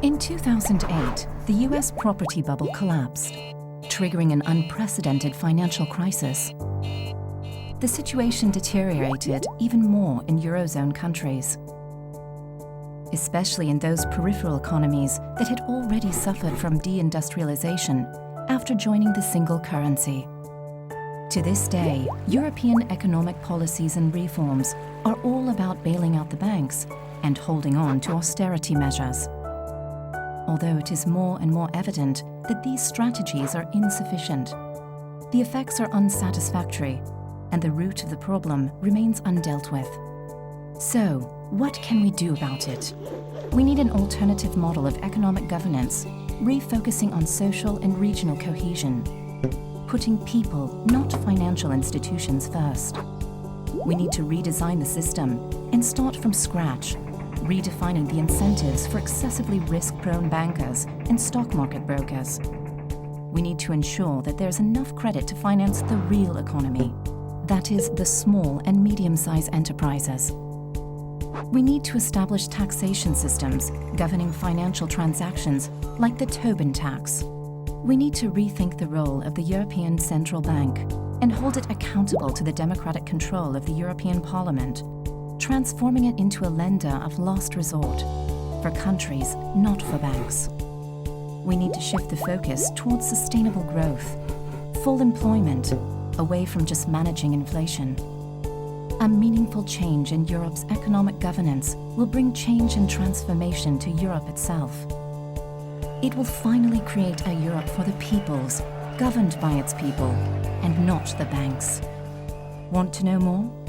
In 2008, the US property bubble collapsed, triggering an unprecedented financial crisis. The situation deteriorated even more in Eurozone countries, especially in those peripheral economies that had already suffered from deindustrialization after joining the single currency. To this day, European economic policies and reforms are all about bailing out the banks and holding on to austerity measures. Although it is more and more evident that these strategies are insufficient, the effects are unsatisfactory, and the root of the problem remains undealt with. So, what can we do about it? We need an alternative model of economic governance, refocusing on social and regional cohesion, putting people, not financial institutions, first. We need to redesign the system and start from scratch, redefining the incentives for excessively risk-prone bankers and stock market brokers. We need to ensure that there's enough credit to finance the real economy, that is, the small and medium-sized enterprises. We need to establish taxation systems governing financial transactions like the TOBIN tax. We need to rethink the role of the European Central Bank and hold it accountable to the democratic control of the European Parliament, transforming it into a lender of last resort for countries, not for banks. We need to shift the focus towards sustainable growth, full employment, away from just managing inflation. A meaningful change in Europe's economic governance will bring change and transformation to Europe itself. It will finally create a Europe for the peoples, governed by its people, and not the banks. Want to know more?